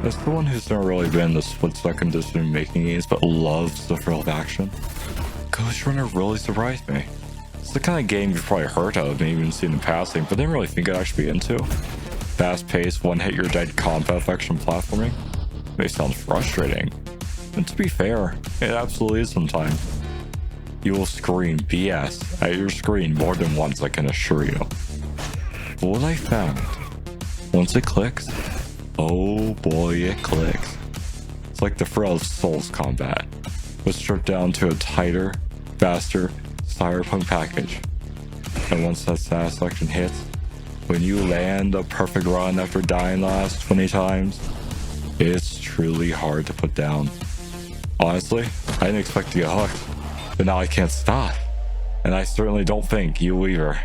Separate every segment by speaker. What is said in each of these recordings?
Speaker 1: As someone who's never really been in the split-second decision-making games but loves the thrill of action, Ghostrunner really surprised me. It's the kind of game you've probably heard of, maybe even seen in passing, but didn't really think I'd actually be into. Fast-paced, one-hit-you're-dead combat action platforming may sound frustrating, and to be fair, it absolutely is sometimes. You will scream BS at your screen more than once, I can assure you. But what I found, once it clicks, oh boy it clicks. It's like the thrill of Souls combat, but stripped down to a tighter, faster Cyberpunk package. And once that satisfaction hits, when you land a perfect run after dying the last 20 times, it's truly hard to put down. Honestly, I didn't expect to get hooked, but now I can't stop. And I certainly don't think you will either.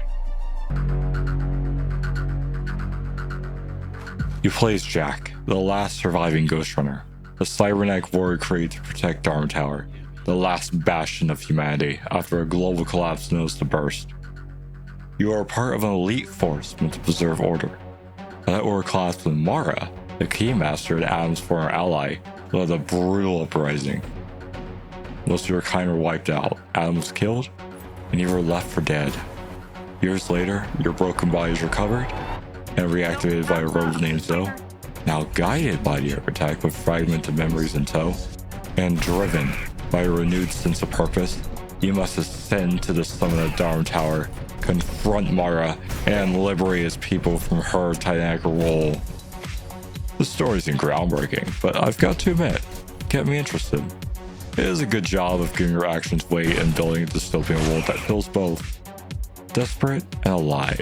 Speaker 1: You play as Jack, the last surviving Ghostrunner, a cybernetic warrior created to protect Dharma Tower, the last bastion of humanity after a global collapse knows to burst. You are part of an elite force meant to preserve order. That order collapsed when Mara, the Keymaster and Adam's former ally, led a brutal uprising. Most of your kind were wiped out, Adam was killed, and you were left for dead. Years later, your broken body is recovered and reactivated by a rogue named Zoe, now guided by the architect with fragmented memories in tow, and driven by a renewed sense of purpose, you must ascend to the summit of Dharma Tower, confront Mara, and liberate his people from her titanic rule. The story isn't groundbreaking, but I've got to admit, it kept me interested. It is a good job of giving your actions weight and building a dystopian world that feels both desperate and alive,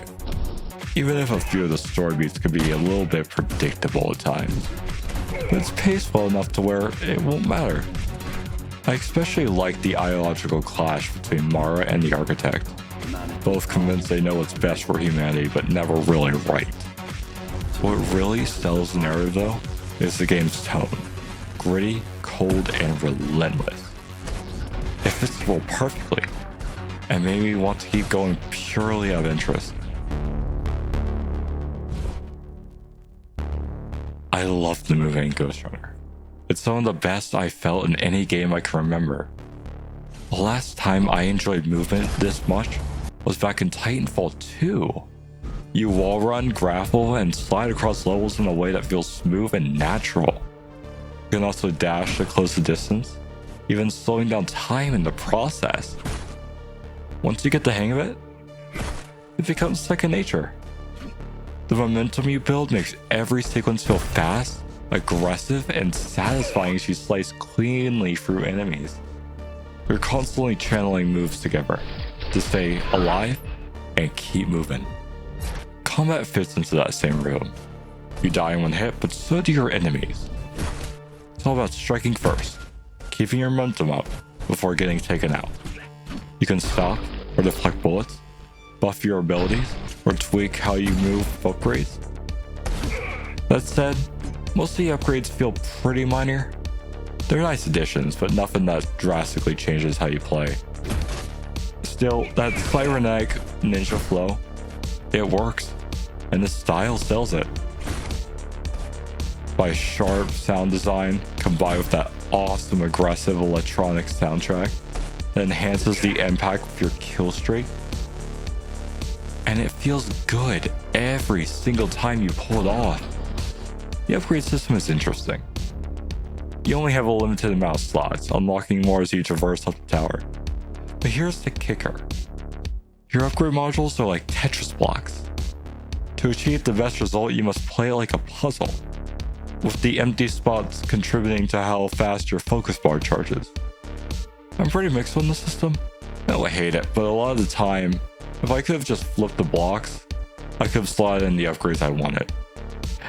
Speaker 1: even if a few of the story beats could be a little bit predictable at times. But it's paced well enough to where it won't matter. I especially like the ideological clash between Mara and the Architect, both convinced they know what's best for humanity but never really right. What really sells the narrative though is the game's tone, gritty, cold, and relentless. It fits the role perfectly, and made me want to keep going purely out of interest. I love the movie in Ghostrunner. It's some of the best I felt in any game I can remember. The last time I enjoyed movement this much was back in Titanfall 2. You wall run, grapple, and slide across levels in a way that feels smooth and natural. You can also dash to close the distance, even slowing down time in the process. Once you get the hang of it, it becomes second nature. The momentum you build makes every sequence feel fast, aggressive, and satisfying as you slice cleanly through enemies. You're constantly channeling moves together to stay alive and keep moving. Combat fits into that same rhythm. You die in one hit, but so do your enemies. It's all about striking first, keeping your momentum up before getting taken out. You can stop or deflect bullets, buff your abilities, or tweak how you move with upgrades. That said, most of the upgrades feel pretty minor. They're nice additions, but nothing that drastically changes how you play. Still, that cybernetic ninja flow, it works, and the style sells it. By sharp sound design combined with that awesome aggressive electronic soundtrack that enhances the impact with your kill streak, and it feels good every single time you pull it off. The upgrade system is interesting. You only have a limited amount of slots, unlocking more as you traverse up the tower. But here's the kicker. Your upgrade modules are like Tetris blocks. To achieve the best result, you must play it like a puzzle, with the empty spots contributing to how fast your focus bar charges. I'm pretty mixed on the system. I don't hate it, but a lot of the time, if I could have just flipped the blocks, I could have slotted in the upgrades I wanted.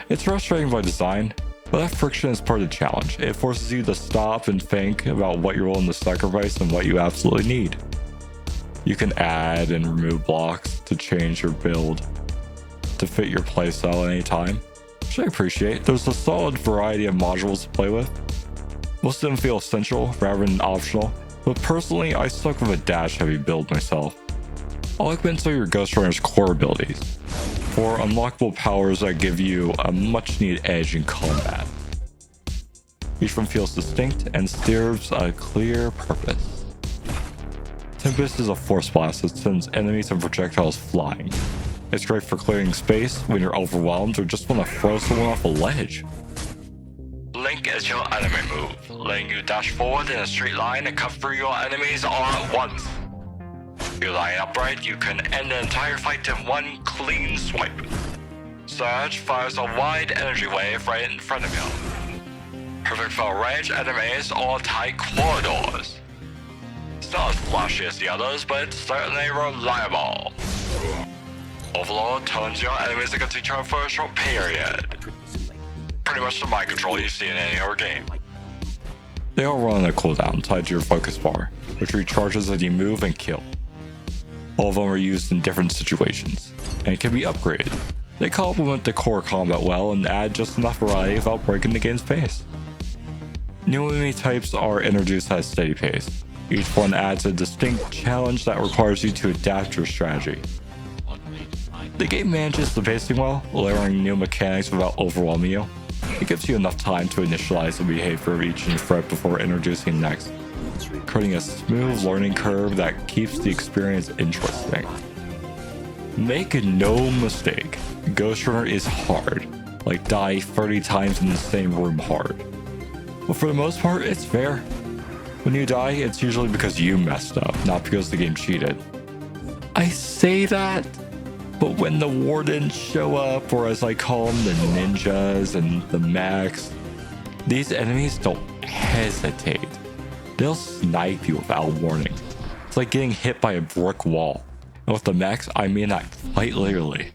Speaker 1: It's frustrating by design, but that friction is part of the challenge. It forces you to stop and think about what you're willing to sacrifice and what you absolutely need. You can add and remove blocks to change your build to fit your playstyle at any time, which I appreciate. There's a solid variety of modules to play with. Most of them feel essential rather than optional, but personally I stuck with a dash heavy build myself. I'll augment some of your Ghostrunner's core abilities for unlockable powers that give you a much needed edge in combat. Each one feels distinct and serves a clear purpose. Tempest is a force blast that sends enemies and projectiles flying. It's great for clearing space when you're overwhelmed or just want to throw someone off a ledge. Link is your enemy move, letting you dash forward in a straight line and cut through your enemies all at once. If you line upright, you can end the entire fight in one clean swipe. Surge fires a wide energy wave right in front of you. Perfect for ranged enemies or tight corridors. It's not as flashy as the others, but it's certainly reliable. Overlord turns your enemies against each other for a short period. Pretty much the mind control you see in any other game. They all run on a cooldown tied to your focus bar, which recharges as you move and kill. All of them are used in different situations, and can be upgraded. They complement the core combat well and add just enough variety without breaking the game's pace. New enemy types are introduced at a steady pace. Each one adds a distinct challenge that requires you to adapt your strategy. The game manages the pacing well, layering new mechanics without overwhelming you. It gives you enough time to initialize the behavior of each new threat before introducing the next, creating a smooth learning curve that keeps the experience interesting. Make no mistake, Ghostrunner is hard, like die 30 times in the same room hard. But for the most part, it's fair. When you die, it's usually because you messed up, not because the game cheated. I say that, but when the wardens show up, or as I call them, the ninjas and the mechs, these enemies don't hesitate. They'll snipe you without warning. It's like getting hit by a brick wall. And with the mechs, I mean that quite literally.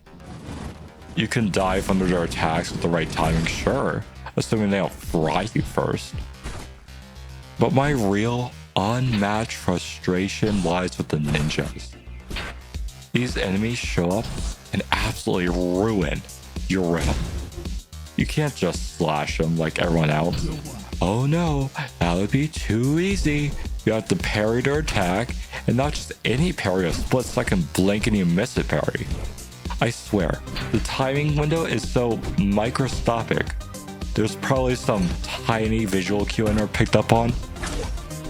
Speaker 1: You can dive under their attacks with the right timing, sure, assuming they don't fry you first. But my real, unmatched frustration lies with the ninjas. These enemies show up and absolutely ruin your rhythm. You can't just slash them like everyone else. Oh no, that would be too easy. You have to parry their attack, and not just any parry, a split second blink and you miss it parry. I swear, the timing window is so microscopic. There's probably some tiny visual cue in there picked up on,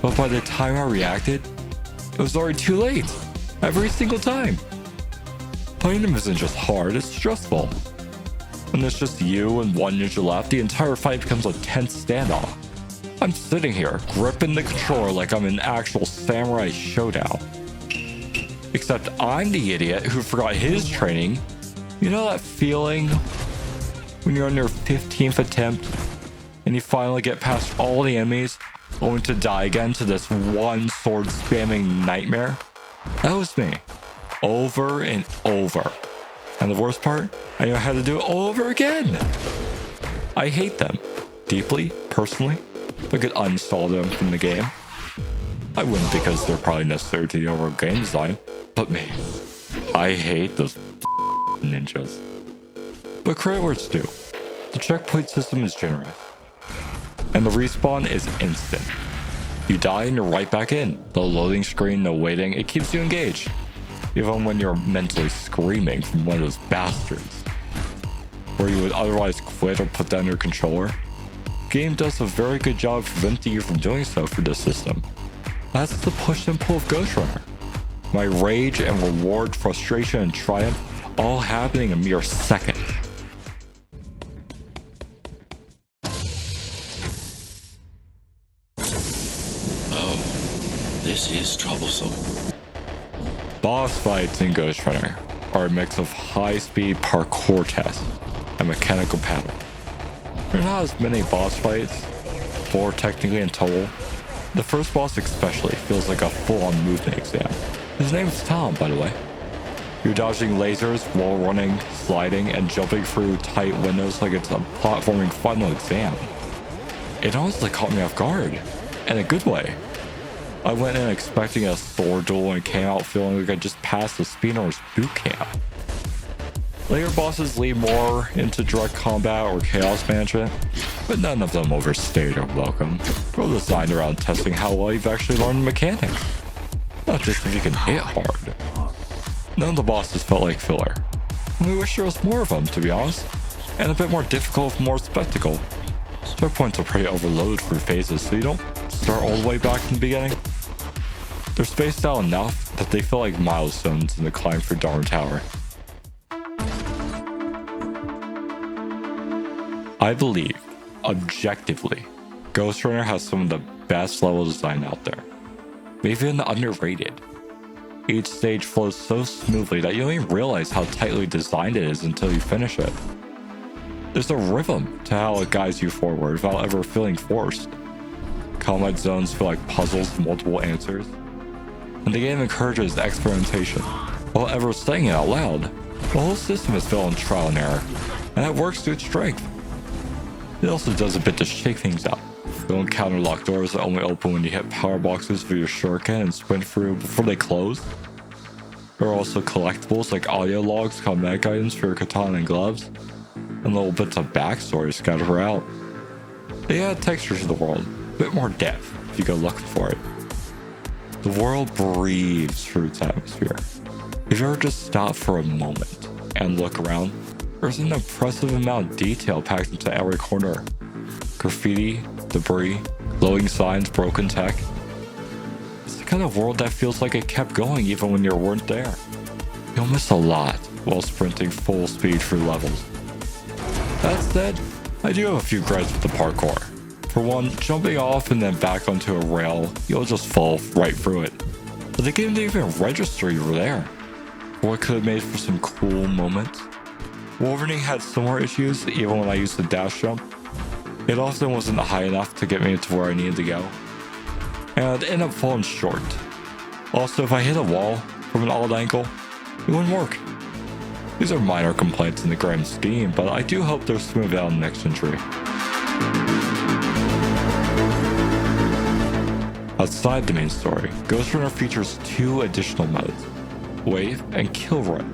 Speaker 1: but by the time I reacted, it was already too late. Every single time. Playing them isn't just hard, it's stressful. When there's just you and one ninja left, the entire fight becomes a tense standoff. I'm sitting here, gripping the controller like I'm in actual samurai showdown. Except I'm the idiot who forgot his training. You know that feeling when you're on your 15th attempt and you finally get past all the enemies, only to die again to this one sword spamming nightmare? That was me. Over and over. And the worst part, I knew I had to do it all over again. I hate them. Deeply, personally. If I could uninstall them from the game. I wouldn't, because they're probably necessary to the overall game design. But man, I hate those ninjas. But credit where it's due. The checkpoint system is generous. And the respawn is instant. You die and you're right back in. No loading screen, no waiting. It keeps you engaged. Even when you're mentally screaming from one of those bastards. Where you would otherwise quit or put down your controller. The game does a very good job preventing you from doing so for this system. That's the push and pull of Ghostrunner. My rage and reward, frustration and triumph, all happening in mere seconds.
Speaker 2: Oh, this is troublesome.
Speaker 1: Boss fights in Ghostrunner are a mix of high-speed parkour tests and mechanical pattern. There are not as many boss fights, 4 technically in total. The first boss especially feels like a full-on movement exam. His name's Tom, by the way. You're dodging lasers, wall running, sliding, and jumping through tight windows like it's a platforming final exam. It honestly caught me off guard, in a good way. I went in expecting a sword duel and came out feeling like I just passed the Speedrunner's boot camp. Later bosses lead more into direct combat or chaos management, but none of them overstayed their welcome. They're all designed around testing how well you've actually learned mechanics, not just if you can hit hard. None of the bosses felt like filler. We wish there was more of them, to be honest, and a bit more difficult with more spectacle. Checkpoints are pretty overloaded for phases, so you don't start all the way back from the beginning. They're spaced out enough that they feel like milestones in the climb for Dharma Tower. I believe, objectively, Ghostrunner has some of the best level design out there. Maybe even underrated. Each stage flows so smoothly that you don't even realize how tightly designed it is until you finish it. There's a rhythm to how it guides you forward without ever feeling forced. Combat zones feel like puzzles with multiple answers. And the game encourages experimentation, while ever saying it out loud. The whole system is built on trial and error, and that works to its strength. It also does a bit to shake things up. You'll encounter locked doors that only open when you hit power boxes with your shuriken and sprint through before they close. There are also collectibles like audio logs, cosmetic items for your katana and gloves, and little bits of backstory scattered throughout. They add texture to the world, a bit more depth if you go looking for it. The world breathes through its atmosphere. If you ever just stop for a moment and look around, there's an impressive amount of detail packed into every corner. Graffiti, debris, glowing signs, broken tech. It's the kind of world that feels like it kept going even when you weren't there. You'll miss a lot while sprinting full speed through levels. That said, I do have a few gripes with the parkour. For one, jumping off and then back onto a rail, you'll just fall right through it. But the game didn't even register you were there. What could have made for some cool moments? Wolverine had similar issues even when I used the dash jump. It often wasn't high enough to get me to where I needed to go. And I'd end up falling short. Also, if I hit a wall from an odd angle, it wouldn't work. These are minor complaints in the grand scheme, but I do hope they're smoothed out in the next entry. Outside the main story, Ghostrunner features 2 additional modes, Wave and Kill Run.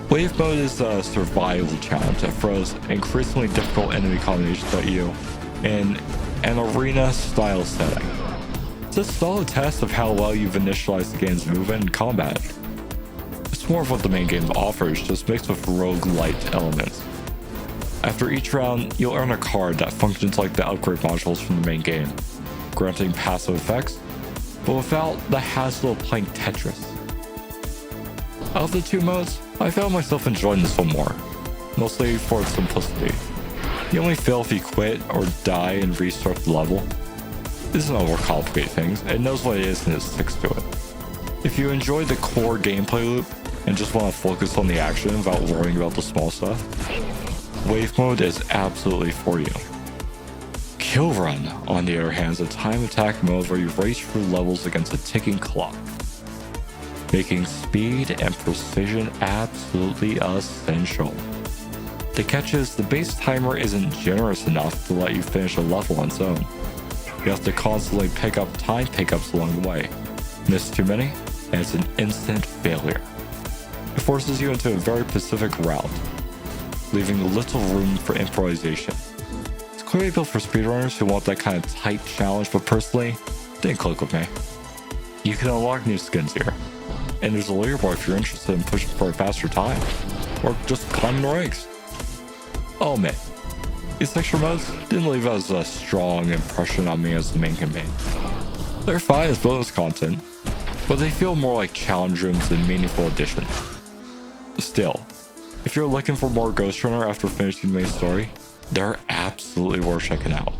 Speaker 1: Wave mode is a survival challenge that throws increasingly difficult enemy combinations at you in an arena-style setting. It's a solid test of how well you've initialized the game's movement and combat. It's more of what the main game offers, just mixed with roguelite elements. After each round, you'll earn a card that functions like the upgrade modules from the main game, granting passive effects, but without the hassle of playing Tetris. Out of the 2 modes, I found myself enjoying this one more, mostly for its simplicity. You only fail if you quit or die and restart the level. It doesn't overcomplicate things, it knows what it is and it sticks to it. If you enjoy the core gameplay loop and just want to focus on the action without worrying about the small stuff, Wave mode is absolutely for you. Kill Run, on the other hand, is a time attack mode where you race through levels against a ticking clock, making speed and precision absolutely essential. The catch is the base timer isn't generous enough to let you finish a level on its own. You have to constantly pick up time pickups along the way. Miss too many, and it's an instant failure. It forces you into a very specific route, leaving little room for improvisation. It's clearly built for speedrunners who want that kind of tight challenge, but personally, it didn't click with me. You can unlock new skins here, and there's a leaderboard if you're interested in pushing for a faster time, or just climbing the ranks. I'll admit, these extra modes didn't leave as a strong impression on me as the main campaign. They're fine as bonus content, but they feel more like challenge rooms than meaningful additions. Still, if you're looking for more Ghostrunner after finishing the main story, they're absolutely worth checking out.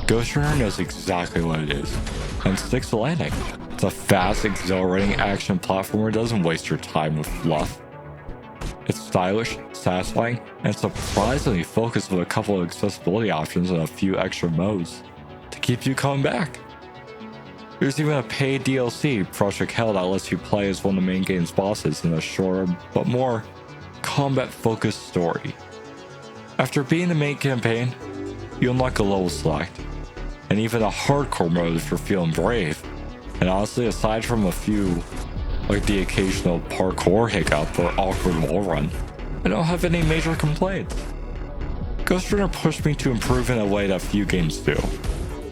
Speaker 1: Ghostrunner knows exactly what it is, and sticks to landing. It's a fast, exhilarating action platformer that doesn't waste your time with fluff. It's stylish, satisfying, and surprisingly focused with a couple of accessibility options and a few extra modes to keep you coming back. There's even a paid DLC, Project Hell, that lets you play as one of the main game's bosses in a shorter, but more combat-focused story. After beating the main campaign, you unlock a level select, and even a hardcore mode if you're feeling brave. And honestly, aside from a few, like the occasional parkour hiccup or awkward wall run, I don't have any major complaints. Ghostrunner pushed me to improve in a way that few games do,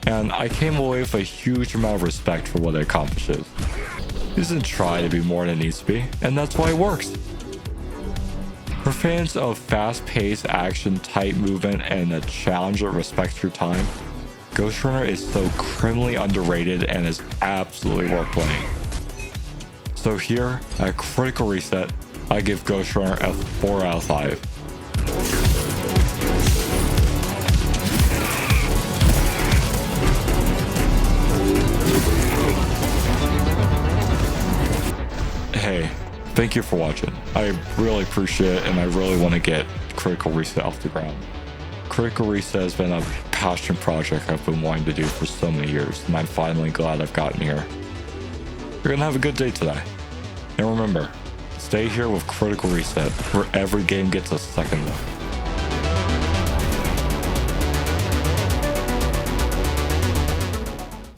Speaker 1: and I came away with a huge amount of respect for what it accomplishes. It doesn't try to be more than it needs to be, and that's why it works. For fans of fast-paced action, tight movement, and a challenge that respects your time, Ghostrunner is so criminally underrated and is absolutely worth playing. So here, at Critical Reset, I give Ghostrunner a 4 out of 5. Hey, thank you for watching. I really appreciate it, and I really want to get Critical Reset off the ground. Critical Reset has been a passion project I've been wanting to do for so many years, and I'm finally glad I've gotten here. You're gonna have a good day today. And remember, stay here with Critical Reset, where every game gets a second look.